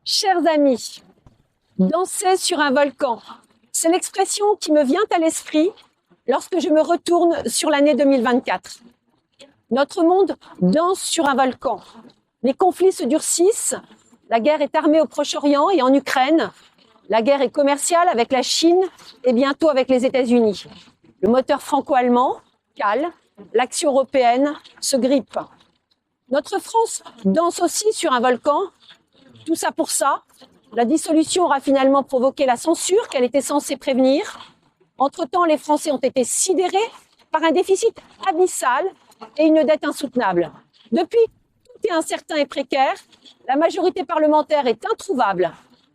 Chers amis, danser sur un volcan, c'est l'expression qui me vient à l'esprit lorsque je me retourne sur l'année 2024. Notre monde danse sur un volcan. Les conflits se durcissent, la guerre est armée au Proche-Orient et en Ukraine, la guerre est commerciale avec la Chine et bientôt avec les États-Unis. Le moteur franco-allemand cale, l'action européenne se grippe. Notre France danse aussi sur un volcan. Tout ça pour ça. La dissolution aura finalement provoqué la censure qu'elle était censée prévenir. Entre-temps, les Français ont été sidérés par un déficit abyssal et une dette insoutenable. Depuis, tout est incertain et précaire. La majorité parlementaire est introuvable.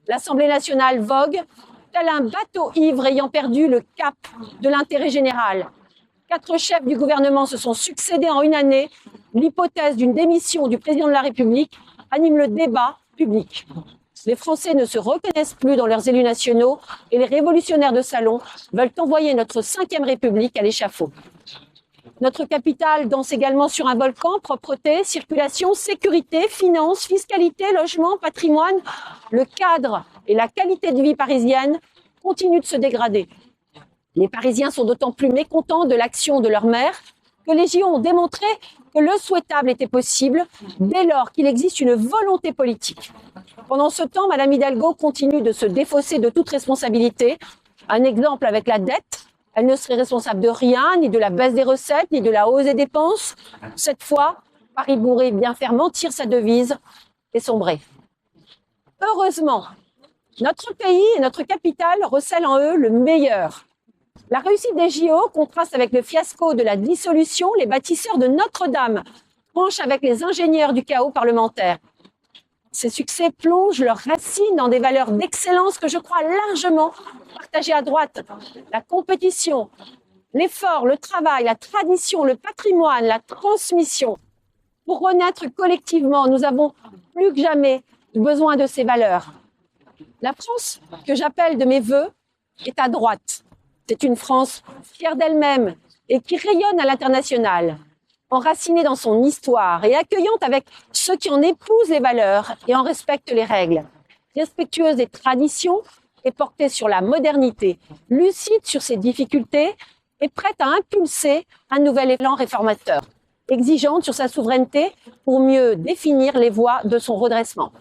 L'Assemblée nationale vogue, tel un bateau ivre ayant perdu le cap de l'intérêt général. 4 chefs du gouvernement se sont succédés en une année. L'hypothèse d'une démission du président de la République anime le débat public. Les Français ne se reconnaissent plus dans leurs élus nationaux et les révolutionnaires de salon veulent envoyer notre 5e République à l'échafaud. Notre capitale danse également sur un volcan, propreté, circulation, sécurité, finances, fiscalité, logement, patrimoine. Le cadre et la qualité de vie parisienne continuent de se dégrader. Les Parisiens sont d'autant plus mécontents de l'action de leur maire que les JO ont démontré que le souhaitable était possible dès lors qu'il existe une volonté politique. Pendant ce temps, Madame Hidalgo continue de se défausser de toute responsabilité. Un exemple avec la dette. Elle ne serait responsable de rien, ni de la baisse des recettes, ni de la hausse des dépenses. Cette fois, Paris bourré vient faire mentir sa devise et sombrer. Heureusement, notre pays et notre capitale recèlent en eux le meilleur. La réussite des JO contraste avec le fiasco de la dissolution. Les bâtisseurs de Notre-Dame tranchent avec les ingénieurs du chaos parlementaire. Ces succès plongent leurs racines dans des valeurs d'excellence que je crois largement partagées à droite. La compétition, l'effort, le travail, la tradition, le patrimoine, la transmission. Pour renaître collectivement, nous avons plus que jamais besoin de ces valeurs. La France que j'appelle de mes vœux est à droite. C'est une France fière d'elle-même et qui rayonne à l'international, enracinée dans son histoire et accueillante avec ceux qui en épousent les valeurs et en respectent les règles, respectueuse des traditions et portée sur la modernité, lucide sur ses difficultés et prête à impulser un nouvel élan réformateur, exigeante sur sa souveraineté pour mieux définir les voies de son redressement.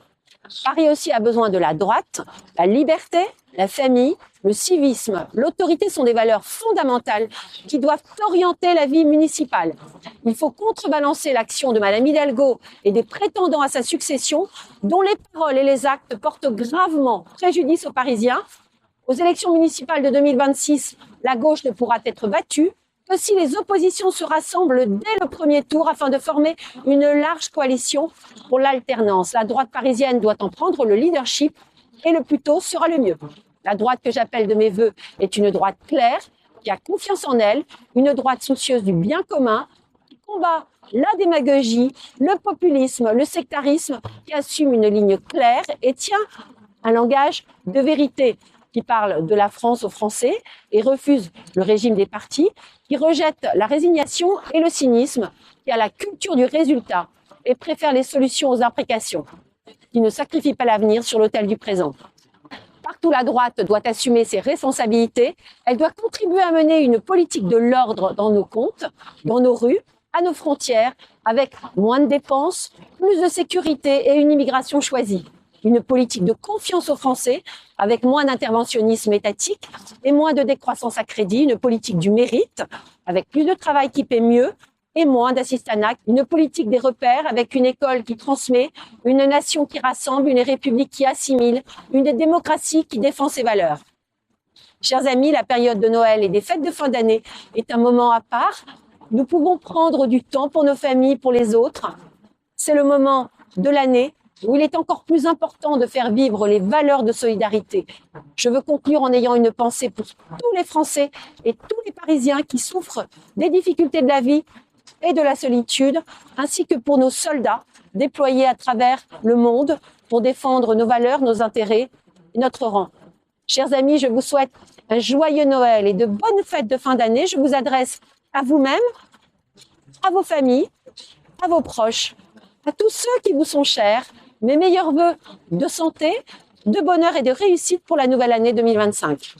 Paris aussi a besoin de la droite, la liberté, la famille, le civisme, l'autorité sont des valeurs fondamentales qui doivent orienter la vie municipale. Il faut contrebalancer l'action de Madame Hidalgo et des prétendants à sa succession dont les paroles et les actes portent gravement préjudice aux Parisiens. Aux élections municipales de 2026, la gauche ne pourra être battue que si les oppositions se rassemblent dès le premier tour afin de former une large coalition pour l'alternance. La droite parisienne doit en prendre le leadership et le plus tôt sera le mieux. La droite que j'appelle de mes vœux est une droite claire, qui a confiance en elle, une droite soucieuse du bien commun, qui combat la démagogie, le populisme, le sectarisme, qui assume une ligne claire et tient un langage de vérité, qui parle de la France aux Français et refuse le régime des partis, qui rejette la résignation et le cynisme, qui a la culture du résultat et préfère les solutions aux imprécations, qui ne sacrifie pas l'avenir sur l'autel du présent. Partout, la droite doit assumer ses responsabilités. Elle doit contribuer à mener une politique de l'ordre dans nos comptes, dans nos rues, à nos frontières, avec moins de dépenses, plus de sécurité et une immigration choisie. Une politique de confiance aux Français, avec moins d'interventionnisme étatique et moins de décroissance à crédit. Une politique du mérite, avec plus de travail qui paie mieux et moins d'assistanat. Une politique des repères, avec une école qui transmet, une nation qui rassemble, une république qui assimile, une démocratie qui défend ses valeurs. Chers amis, la période de Noël et des fêtes de fin d'année est un moment à part. Nous pouvons prendre du temps pour nos familles, pour les autres. C'est le moment de l'année où il est encore plus important de faire vivre les valeurs de solidarité. Je veux conclure en ayant une pensée pour tous les Français et tous les Parisiens qui souffrent des difficultés de la vie et de la solitude, ainsi que pour nos soldats déployés à travers le monde pour défendre nos valeurs, nos intérêts et notre rang. Chers amis, je vous souhaite un joyeux Noël et de bonnes fêtes de fin d'année. Je vous adresse à vous-même, à vos familles, à vos proches, à tous ceux qui vous sont chers. Mes meilleurs vœux de santé, de bonheur et de réussite pour la nouvelle année 2025.